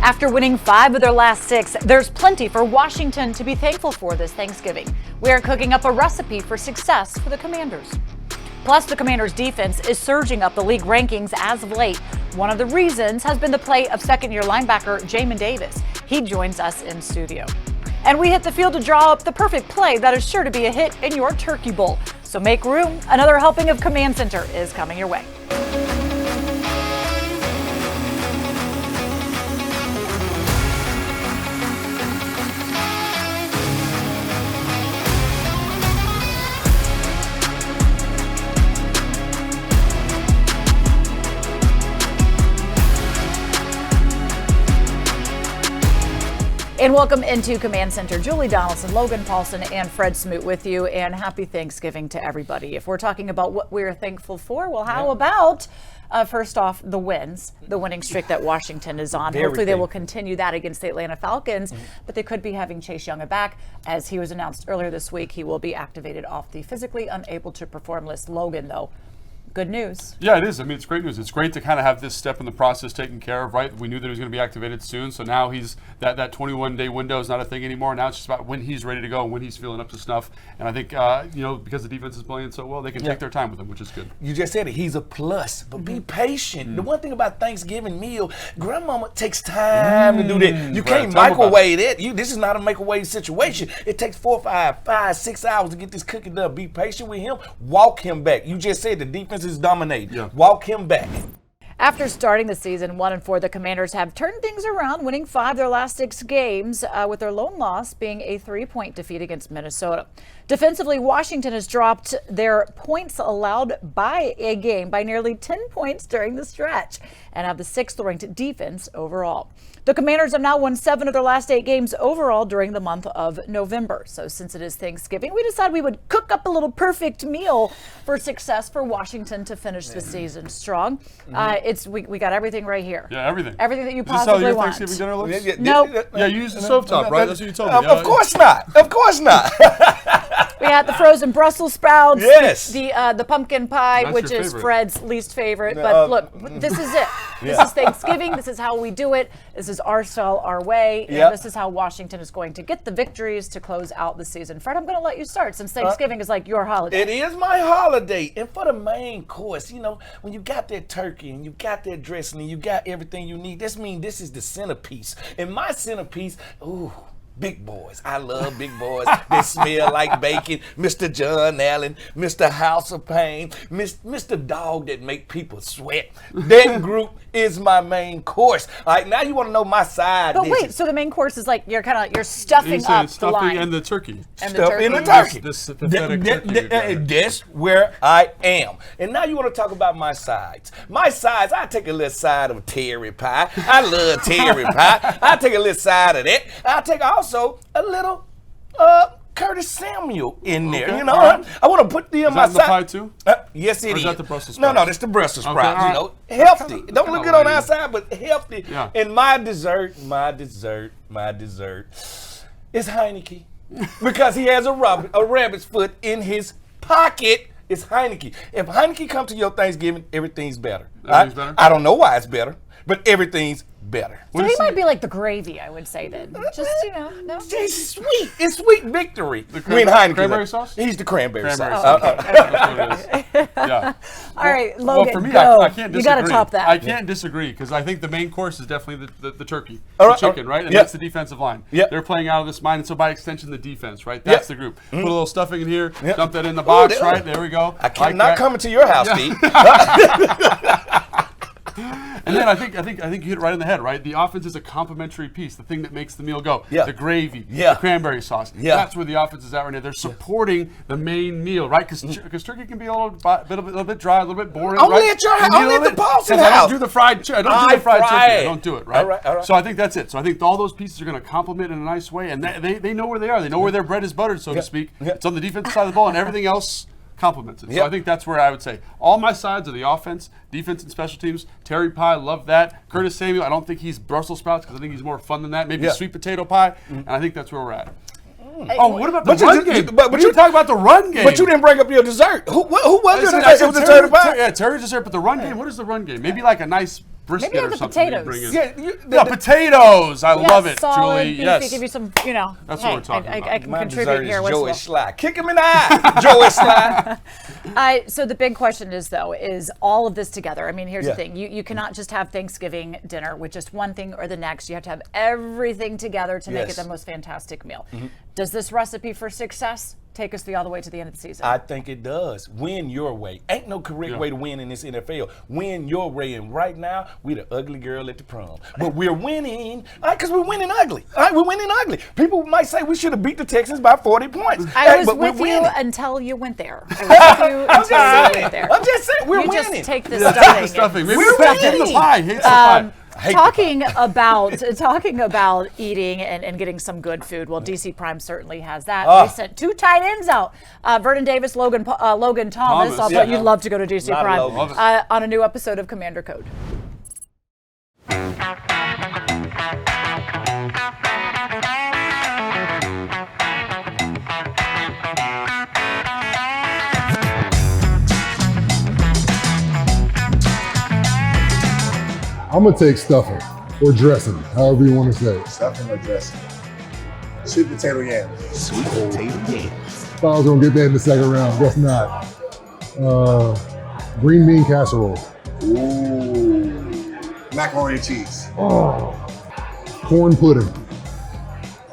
After winning 5 of their last 6, there's plenty for Washington to be thankful for this Thanksgiving. We are cooking up a recipe for success for the Commanders. Plus, the Commanders' defense is surging up the league rankings as of late. One of the reasons has been the play of second-year linebacker Jamin Davis. He joins us in studio. And we hit the field to draw up the perfect play that is sure to be a hit in your turkey bowl. So make room. Another helping of Command Center is coming your way. And welcome into Command Center. Julie Donaldson, Logan Paulsen, and Fred Smoot with you. And happy Thanksgiving to everybody. If we're talking about what we're thankful for, well, how about, first off, the wins, the winning streak that Washington is on. Hopefully they will continue that against the Atlanta Falcons, but they could be having Chase Young back. As he was announced earlier this week, he will be activated off the physically unable to perform list. Logan, though, good news. Yeah, it is. I mean, it's great news. It's great to kind of have this step in the process taken care of, right? We knew that he was going to be activated soon, so now he's that 21-day window is not a thing anymore. Now it's just about when he's ready to go, when he's feeling up to snuff. And I think, because the defense is playing so well, they can take their time with him, which is good. You just said it. He's a plus, but be patient. The one thing about Thanksgiving meal, grandmama takes time to do that. You can't microwave it. This is not a microwave situation. It takes 4, 5, 6 hours to get this cookie done. Be patient with him. Walk him back. You just said the defense is dominating. Yeah. Walk him back. After starting the season 1-4, the Commanders have turned things around, winning 5 of their last 6 games, with their lone loss being a 3-point defeat against Minnesota. Defensively, Washington has dropped their points allowed by a game by nearly 10 points during the stretch and have the 6th-ranked defense overall. The Commanders have now won 7 of their last 8 games overall during the month of November. So since it is Thanksgiving, we decided we would cook up a little perfect meal for success for Washington to finish the season strong. We got everything right here. Yeah, everything. Everything that you possibly want. Thanksgiving dinner looks? Nope. Yeah, you used the stovetop, right? That's what you told me. Of course not. Of course not. We had the frozen Brussels sprouts. Yes. The pumpkin pie, That's which your is favorite. Fred's least favorite. But look, this is it. This is Thanksgiving. This is how we do it. This is our style, our way. And this is how Washington is going to get the victories to close out the season. Fred, I'm going to let you start since Thanksgiving is like your holiday. It is my holiday. And for the main course, when you got that turkey and you got that dressing and you got everything you need, this means this is the centerpiece. And my centerpiece, big boys. I love big boys. They smell like bacon. Mr. John Allen, Mr. House of Pain, Mr. Dog that make people sweat. That group is my main course. All right, now you want to know my side But dishes. wait, so the main course is like you're stuffing up the line. And the turkey. And Stuff in the turkey. turkey. This pathetic turkey. That's where I am. And now you want to talk about my sides. My sides, I take a little side of terry pie. I love terry pie. I take a little side of that. I take also a little Curtis Samuel in there. Okay. I want to put them on my Is that side. the pie too? Yes, it is. Is that the Brussels No, sprouts? that's the Brussels Okay, sprouts. all Healthy. Don't look good on the outside, but healthy. Yeah. And my dessert is Heineke. Because he has a rabbit's foot in his pocket. It's Heineke. If Heineke comes to your Thanksgiving, everything's better. Everything's better? I don't know why it's better, but everything's better. So he might be like the gravy, I would say then. Just, no? It's sweet. It's sweet victory. Cranberry Heineke. sauce? He's the cranberry sauce. That's what it is. Yeah. All right, Logan, Well, for me, go. I can't disagree. You got to top that. I can't disagree because I think the main course is definitely the turkey, All the right, chicken, right? And yep. that's the defensive line. Yep. They're playing out of this mind, and so by extension, the defense, right? That's the group. Put a little stuffing in here, Yep. dump that in the box, there- right? There we go. I'm not coming to your house, Steve. And then I think you hit it right in the head, right? The offense is a complementary piece, the thing that makes the meal go. Yeah. The gravy, Yeah. the cranberry sauce. Yeah. That's where the offense is at right now. They're supporting the main meal, right? Because turkey can be a little bit dry, a little bit boring. Only right? at your house. You need a Only at little the bit- Paulsen 'cause I house. don't do the fried chicken. I don't do the fried fry chicken. it. I don't do it, right? All right. So I think that's it. So I think all those pieces are going to complement in a nice way, and they know where they are. They know where their bread is buttered, so to speak. Yeah. It's on the defensive side of the ball, and everything else complements it. So Yep. I think that's where I would say all my sides are the offense, defense, and special teams. Terry pie, love that. Curtis Samuel, I don't think he's Brussels sprouts because I think he's more fun than that. Maybe Yeah. sweet potato pie, and I think that's where we're at. Hey, Oh, what about the But you- run game? but But you- you talk about the run game. But you didn't bring up your dessert. Who was your I dessert? said It was the turkey pie? Yeah, Terry's dessert, but the run game, what is the run game? Maybe like a nice brisket Maybe or the something. potatoes. Bring us. Yeah, Potatoes. I love it, solid, Julie. beefy, Yes. give you some, That's hey, what we're talking I about. can my contribute dessert here. is What's Joey well? Sly. Kick him in the eye, Joey Sly. So the big question is, though, is all of this together? I mean, here's the Yeah. thing. You cannot just have Thanksgiving dinner with just one thing or the next. You have to have everything together to make it Yes. the most fantastic meal. Does this recipe for success take us all the way to the end of the season? I think it does. Win your way. Ain't no correct way to win in this NFL. Win your way. And right now, we the ugly girl at the prom. But we're winning, because we're winning ugly. All right, we're winning ugly. People might say we should have beat the Texans by 40 points. I was but we're with you winning. until you went there. I was with you until you went there. I'm just saying, we're You winning. just take the Yeah, stuffing. the stuffing. Maybe We're the stuffing. winning. The pie. Hates the pie. Talking about eating and getting some good food. Well, DC Prime certainly has that. They sent 2 tight ends out, Vernon Davis, Logan Thomas. Thomas, Although you'd love to go to DC Lot of Prime Logans. on a new episode of Commander Code. I'm gonna take stuffing or dressing, however you want to say it. Stuffing or dressing? Sweet potato yams. Sweet potato yams. Thought I was gonna get that in the second round. Guess not. Green bean casserole. Ooh. Macaroni and cheese. Oh. Corn pudding.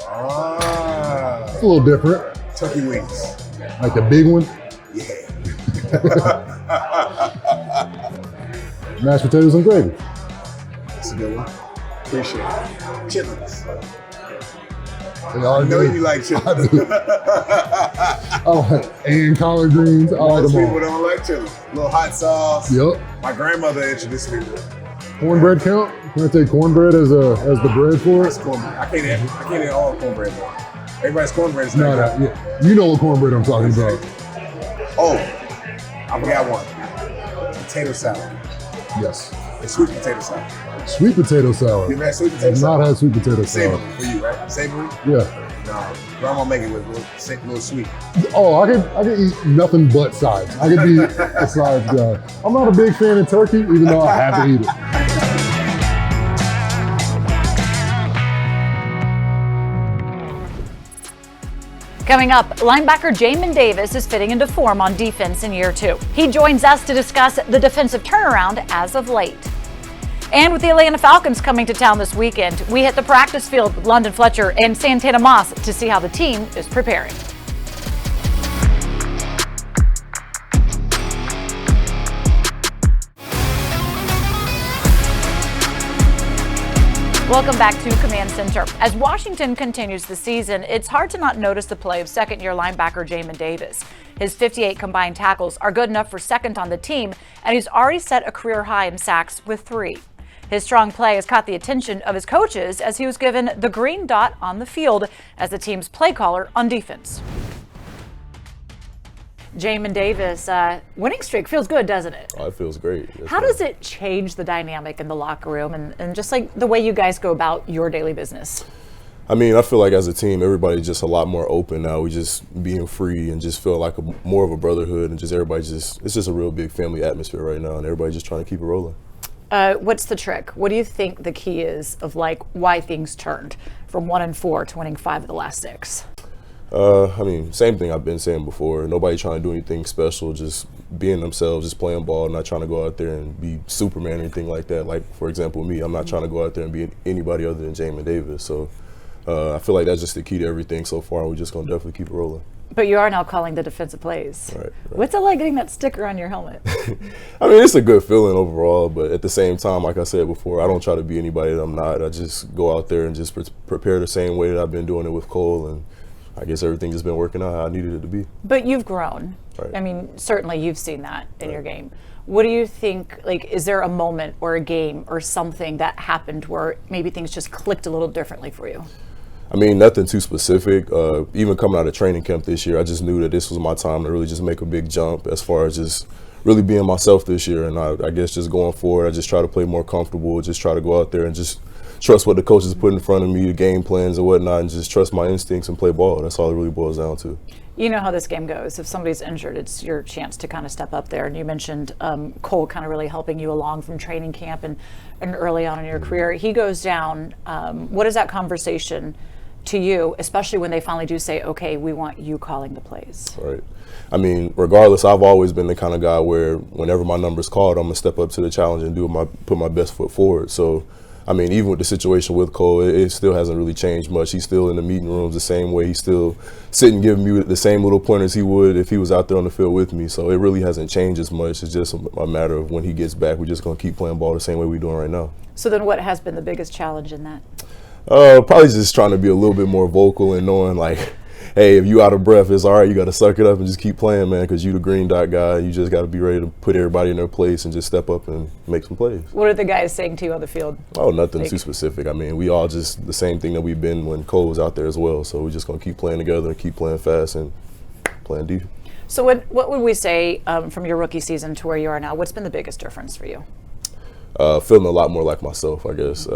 Ah. It's a little different. Turkey wings. Like the big one. Yeah. Mashed potatoes and gravy. That's a good one. Appreciate it. Chitlins. I I know you like chitlins. And collard greens. I like Most them people all. don't like chitlins. Little hot sauce. Yep. My grandmother introduced me to it. Cornbread count? Can I take cornbread as the bread for That's it? cornbread. I can't eat all cornbread though. Everybody's cornbread is No, not good. yeah. You know what cornbread I'm talking about. Oh, I forgot one. Potato salad. Yes. It's sweet potato salad. Sweet potato salad. You ever had sweet potato I've salad? not had sweet potato salad. Savory for you, right? Savory? Yeah. No. Grandma make it with a little sweet. Oh, I could eat nothing but sides. I could be a sides guy. I'm not a big fan of turkey, even though I have to eat it. Coming up, linebacker Jamin Davis is fitting into form on defense in year 2. He joins us to discuss the defensive turnaround as of late. And with the Atlanta Falcons coming to town this weekend, we hit the practice field with London Fletcher and Santana Moss to see how the team is preparing. Welcome back to Command Center. As Washington continues the season, it's hard to not notice the play of second-year linebacker Jamin Davis. His 58 combined tackles are good enough for second on the team, and he's already set a career high in sacks with 3. His strong play has caught the attention of his coaches as he was given the green dot on the field as the team's play caller on defense. Jamin Davis, winning streak feels good, doesn't it? Oh, it feels great. How does it change the dynamic in the locker room and just like the way you guys go about your daily business? I mean, I feel like as a team, everybody's just a lot more open now. We just being free and just feel like more of a brotherhood and just it's just a real big family atmosphere right now, and everybody's just trying to keep it rolling. What's the trick? What do you think the key is of like why things turned from 1-4 to winning 5 of the last 6? I mean, same thing I've been saying before. Nobody trying to do anything special, just being themselves, just playing ball, not trying to go out there and be Superman or anything like that. Like, for example, me, I'm not trying to go out there and be anybody other than Jamin Davis. So I feel like that's just the key to everything so far, and we're just going to definitely keep it rolling. But you are now calling the defensive plays. Right. What's it like getting that sticker on your helmet? I mean, it's a good feeling overall, but at the same time, like I said before, I don't try to be anybody that I'm not. I just go out there and just prepare the same way that I've been doing it with Cole, and I guess everything just been working out how I needed it to be. But you've grown. Right. I mean, certainly you've seen that in your game. What do you think, like, is there a moment or a game or something that happened where maybe things just clicked a little differently for you? I mean, nothing too specific. Even coming out of training camp this year, I just knew that this was my time to really just make a big jump as far as just really being myself this year. And I guess just going forward, I just try to play more comfortable, just try to go out there and just trust what the coaches put in front of me, the game plans and whatnot, and just trust my instincts and play ball. That's all it really boils down to. You know how this game goes. If somebody's injured, it's your chance to kind of step up there. And you mentioned Cole kind of really helping you along from training camp and early on in your career. He goes down. What is that conversation to you, especially when they finally do say, okay, we want you calling the plays? Right. I mean, regardless, I've always been the kind of guy where whenever my number's called, I'm going to step up to the challenge and put my best foot forward. So, I mean, even with the situation with Cole, it still hasn't really changed much. He's still in the meeting rooms the same way. He's still sitting giving me the same little pointers he would if he was out there on the field with me. So it really hasn't changed as much. It's just a matter of when he gets back, we're just going to keep playing ball the same way we're doing right now. So then what has been the biggest challenge in that? Probably just trying to be a little bit more vocal and knowing, like, hey, if you out of breath, it's all right. You got to suck it up and just keep playing, man, because you the green dot guy. You just got to be ready to put everybody in their place and just step up and make some plays. What are the guys saying to you on the field? Oh, nothing too specific. I mean, we all just the same thing that we've been when Cole was out there as well. So we're just going to keep playing together and keep playing fast and playing deep. So what would we say from your rookie season to where you are now? What's been the biggest difference for you? Feeling a lot more like myself, I guess.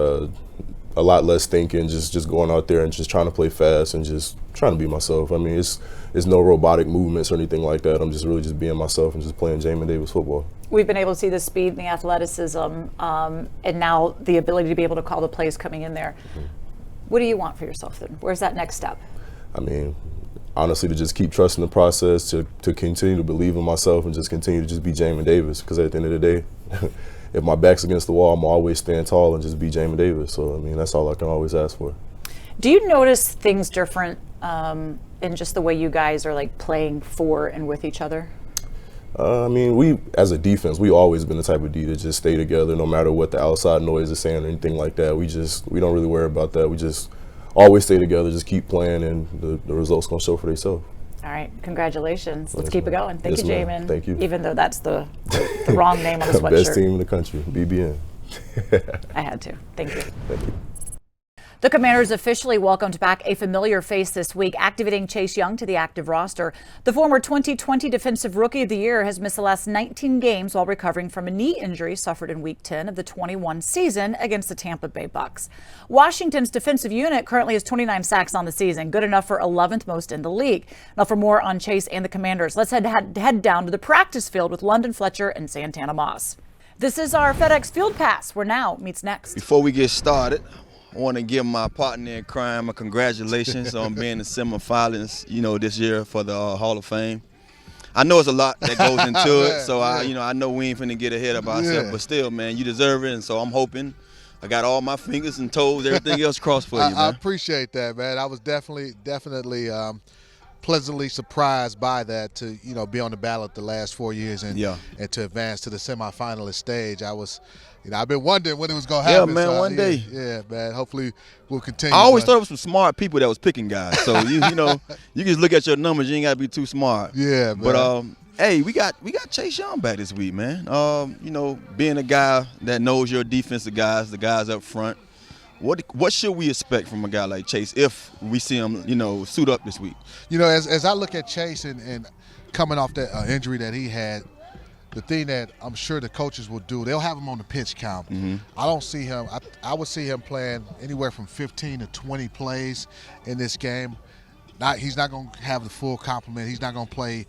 A lot less thinking, just going out there and just trying to play fast and just trying to be myself. I mean, it's no robotic movements or anything like that. I'm just really just being myself and just playing Jamin Davis football. We've been able to see the speed and the athleticism and now the ability to be able to call the plays coming in there. Mm-hmm. What do you want for yourself then? Where's that next step? I mean, honestly, to just keep trusting the process, to continue to believe in myself and just continue to just be Jamin Davis, because at the end of the day, if my back's against the wall, I'm always stand tall and just be Jamin Davis. So, I mean, that's all I can always ask for. Do you notice things different in just the way you guys are like playing for and with each other? I mean, we, as a defense, we've always been the type of D to just stay together no matter what the outside noise is saying or anything like that. We don't really worry about that. We just always stay together, just keep playing, and the results going to show for themselves. All right, congratulations. Let's Yes, keep it ma'am. going. Thank Yes, you, ma'am. Jamin. Thank you. Even though that's the wrong name on the sweatshirt. Best team in the country, BBN. I had to. Thank you. Thank you. The Commanders officially welcomed back a familiar face this week, activating Chase Young to the active roster. The former 2020 Defensive Rookie of the Year has missed the last 19 games while recovering from a knee injury suffered in Week 10 of the 21 season against the Tampa Bay Bucks. Washington's defensive unit currently has 29 sacks on the season, good enough for 11th most in the league. Now, for more on Chase and the Commanders, let's head down to the practice field with London, Fletcher, and Santana Moss. This is our FedEx Field Pass, where Now meets next. Before we get started, I want to give my partner in crime a congratulations on being the semifinalist, this year for the Hall of Fame. I know it's a lot that goes into it, so I know we ain't finna get ahead of ourselves, but still, man, you deserve it, and so I'm hoping I got all my fingers and toes, everything else crossed for you, man. I appreciate that, man. I was definitely pleasantly surprised by that to be on the ballot the last 4 years and to advance to the semifinalist stage. I was. I've been wondering when it was going to happen. Yeah, man, one day. Yeah, man. Hopefully we'll continue. I always thought it was some smart people that was picking guys. So, you just look at your numbers. You ain't got to be too smart. Yeah, man. But, hey, we got Chase Young back this week, man. Being a guy that knows your defensive guys, the guys up front, what should we expect from a guy like Chase if we see him, suit up this week? As I look at Chase and coming off that injury that he had, the thing that I'm sure the coaches will do, they'll have him on the pitch count. Mm-hmm. I don't see him. I would see him playing anywhere from 15 to 20 plays in this game. He's not going to have the full complement. He's not going to play,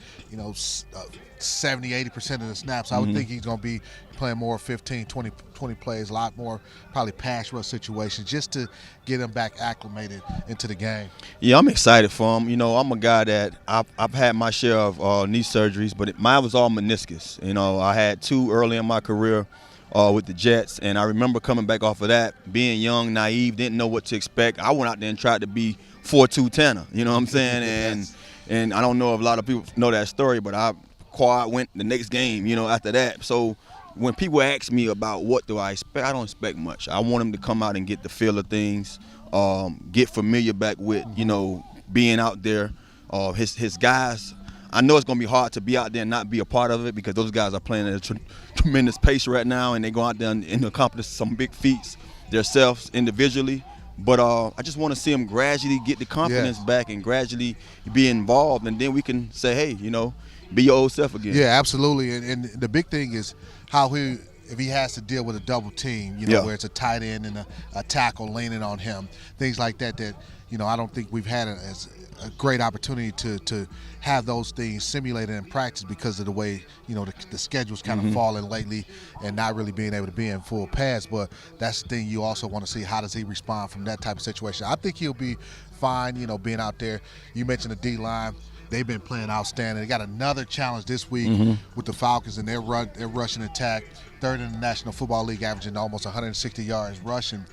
70, 80% of the snaps. I would think he's going to be playing more 15, 20 plays, a lot more probably pass rush situations just to get him back acclimated into the game. Yeah, I'm excited for him. I'm a guy that I've had my share of knee surgeries, but mine was all meniscus. I had 2 early in my career with the Jets, and I remember coming back off of that, being young, naive, didn't know what to expect. I went out there and tried to be 4.2 Tanner, you know what I'm saying? And I don't know if a lot of people know that story, but I quad went the next game, after that. So when people ask me about what do I expect, I don't expect much. I want him to come out and get the feel of things, get familiar back with, being out there. His guys, I know it's going to be hard to be out there and not be a part of it because those guys are playing at a tremendous pace right now, and they go out there and accomplish some big feats themselves individually. But I just want to see him gradually get the confidence back and gradually be involved, and then we can say, hey, be your old self again. Yeah, absolutely. And the big thing is how he if he has to deal with a double team, you know, where it's a tight end and a tackle leaning on him, things like that, you know, I don't think we've had as a great opportunity to have those things simulated in practice because of the way, you know, the schedule's kind of falling lately and not really being able to be in full pads. But that's the thing you also want to see, how does he respond from that type of situation. I think he'll be fine, you know, being out there. You mentioned the D-line. They've been playing outstanding. They got another challenge this week with the Falcons and their rushing attack, third in the National Football League, averaging almost 160 yards rushing.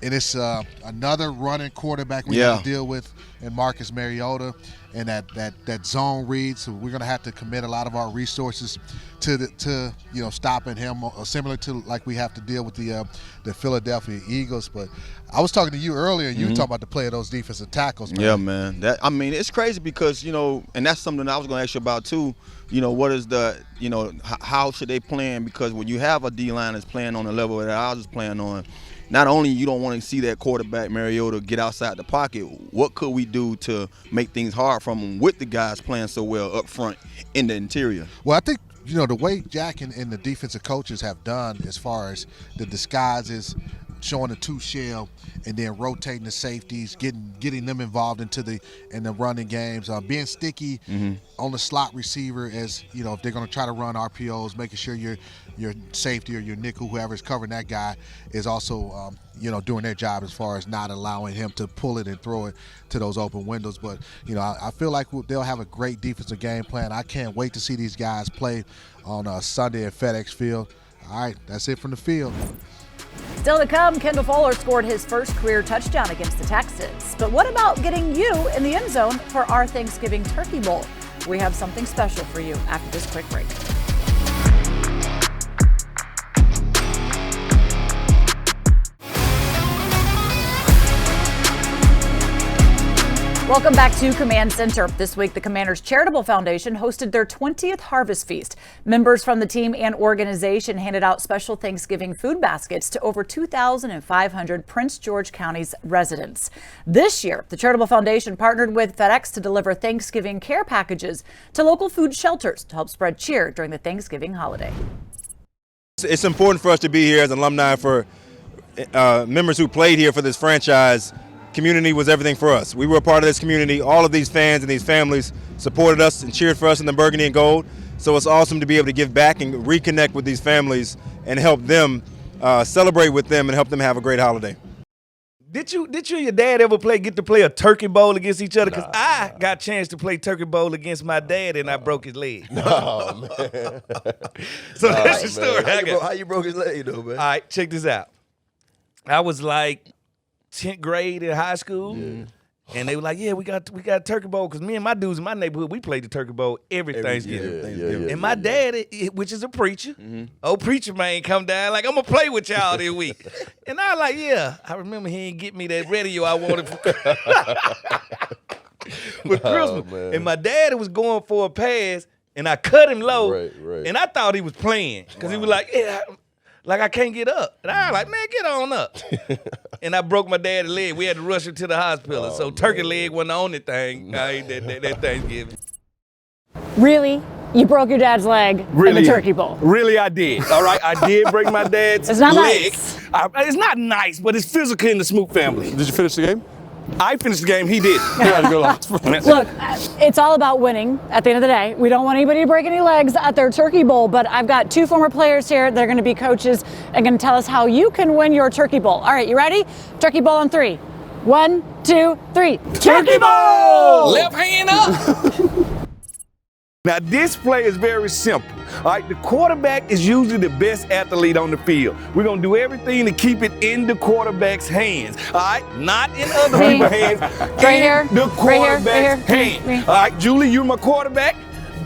And it's another running quarterback we have to deal with in Marcus Mariota and that zone read. So we're going to have to commit a lot of our resources to you know, stopping him, similar to like we have to deal with the Philadelphia Eagles. But I was talking to you earlier, and you were talking about the play of those defensive tackles, man. Yeah, man. I mean, it's crazy because, you know, and that's something I was going to ask you about too. You know, what is the, you know, how should they plan? Because when you have a D-line that's playing on the level that I was playing on, not only you don't want to see that quarterback Mariota get outside the pocket, what could we do to make things hard for him with the guys playing so well up front in the interior? Well, I think, you know, the way Jack and the defensive coaches have done as far as the disguises, showing the two shell, and then rotating the safeties, getting them involved in the running games, being sticky on the slot receiver, as you know, if they're going to try to run RPOs, making sure your safety or your nickel, whoever's covering that guy, is also you know, doing their job as far as not allowing him to pull it and throw it to those open windows. But you know, I feel like they'll have a great defensive game plan. I can't wait to see these guys play on Sunday at FedEx Field. All right, that's it from the field. Still to come, Kendall Fuller scored his first career touchdown against the Texans. But what about getting you in the end zone for our Thanksgiving Turkey Bowl? We have something special for you after this quick break. Welcome back to Command Center. This week, the Commanders Charitable Foundation hosted their 20th Harvest Feast. Members from the team and organization handed out special Thanksgiving food baskets to over 2,500 Prince George County's residents. This year, the Charitable Foundation partnered with FedEx to deliver Thanksgiving care packages to local food shelters to help spread cheer during the Thanksgiving holiday. It's important for us to be here as an alumni for members who played here for this franchise. Community was everything for us. We were a part of this community. All of these fans and these families supported us and cheered for us in the burgundy and gold. So it's awesome to be able to give back and reconnect with these families and help them celebrate with them and help them have a great holiday. Did you and your dad ever get to play a turkey bowl against each other? Because I got a chance to play turkey bowl against my dad and I broke his leg. Oh, man. So that's the story. How you broke his leg, though, man? All right, check this out. I was like 10th grade in high school, and they were like, "Yeah, we got a turkey bowl," because me and my dudes in my neighborhood, we played the turkey bowl every Thanksgiving. And my dad, which is a preacher, old preacher man, come down like, "I'm gonna play with y'all this week," and I was like, "Yeah." I remember he didn't get me that radio I wanted for Christmas, and my dad was going for a pass, and I cut him low, and I thought he was playing because he was like, "Yeah." Like, I can't get up. And I was like, man, get on up. And I broke my dad's leg. We had to rush him to the hospital. So turkey leg wasn't the only thing I ate that Thanksgiving. Really? You broke your dad's leg in the turkey bowl? Really, I did. All right, I did break my dad's It's not leg. nice. It's not nice, but it's physical in the Smoot family. Did you finish the game? I finished the game. He did. Look, it's all about winning at the end of the day. We don't want anybody to break any legs at their turkey bowl, but I've got two former players here that are going to be coaches and going to tell us how you can win your turkey bowl. All right, you ready? Turkey bowl on 3. 1, 2, 3. Turkey bowl! Left hand up. Now, this play is very simple. All right, the quarterback is usually the best athlete on the field. We're going to do everything to keep it in the quarterback's hands. All right, not in other people's hands. Right here. The quarterback's hands. Me. All right, Julie, you're my quarterback,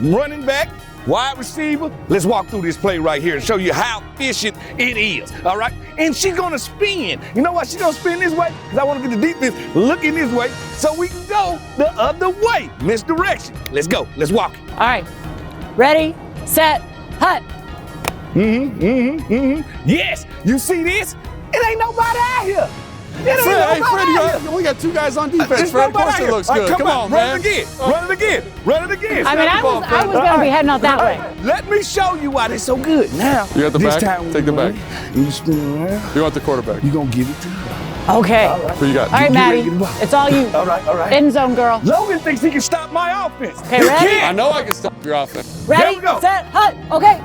running back, wide receiver. Let's walk through this play right here and show you how efficient it is. All right, and she's going to spin. You know why she's going to spin this way? Because I want to get the defense looking this way so we can go the other way. Misdirection. Let's go. Let's walk it. All right, ready, set, hut. Yes, you see this? It ain't nobody out here. Fred, you only got 2 guys on defense, Fred. Of course it looks good. Come on, man. Run it again. Run it again. I mean, I was going to be heading out that way. Let me show you why they're so good. Now, You got the this back? time Take the back. You spin around. You want the quarterback. You gonna give it to me. Okay. What you got? All right, Maddie. ready to go. It's all you. All right. End zone, girl. Logan thinks he can stop my offense. Okay, ready? I know I can stop your offense. Ready, we go. set, hut. Okay.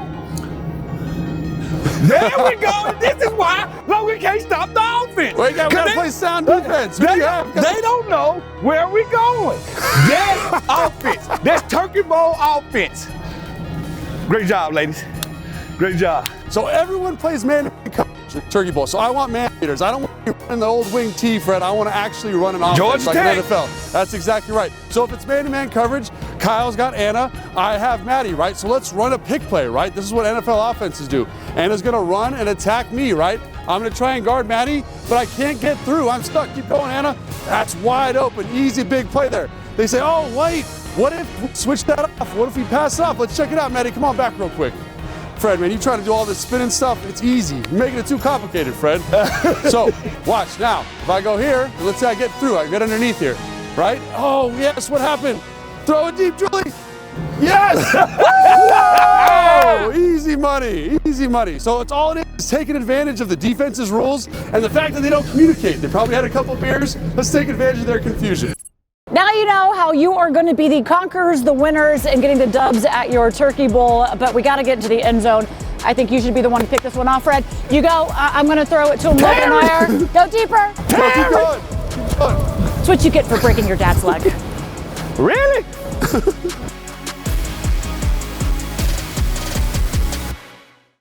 There we go. And this is why Logan can't stop the offense. Well, we gotta play sound defense. They don't know where we're going. That's offense. That's Turkey Bowl offense. Great job, ladies. Great job. So everyone plays man-to-man coverage at Turkey Bowl. So I want man-beaters. I don't want you running the old wing T, Fred. I want to actually run an offense Georgia like Tech. an NFL. That's exactly right. So if it's man-to-man coverage, Kyle's got Anna, I have Maddie, right? So let's run a pick play, right? This is what NFL offenses do. Anna's going to run and attack me, right? I'm going to try and guard Maddie, but I can't get through. I'm stuck. Keep going, Anna. That's wide open. Easy big play there. They say, oh, wait, what if we switch that off? What if we pass it off? Let's check it out, Maddie. Come on back real quick. Fred, man, you trying to do all this spinning stuff, it's easy. You're making it too complicated, Fred. So, watch now. If I go here, let's say I get through, I get underneath here, right? Oh, yes, what happened? Throw it deep, Julie. Yes! Whoa! Easy money, easy money. So it's all it is taking advantage of the defense's rules and the fact that they don't communicate. They probably had a couple beers. Let's take advantage of their confusion. Now you know how you are going to be the conquerors, the winners, and getting the dubs at your Turkey Bowl, but we got to get into the end zone. I think you should be the one to pick this one off, Fred. You go. I'm going to throw it to him. Logan and I are. Go deeper. Keep going. That's what you get for breaking your dad's leg. Really?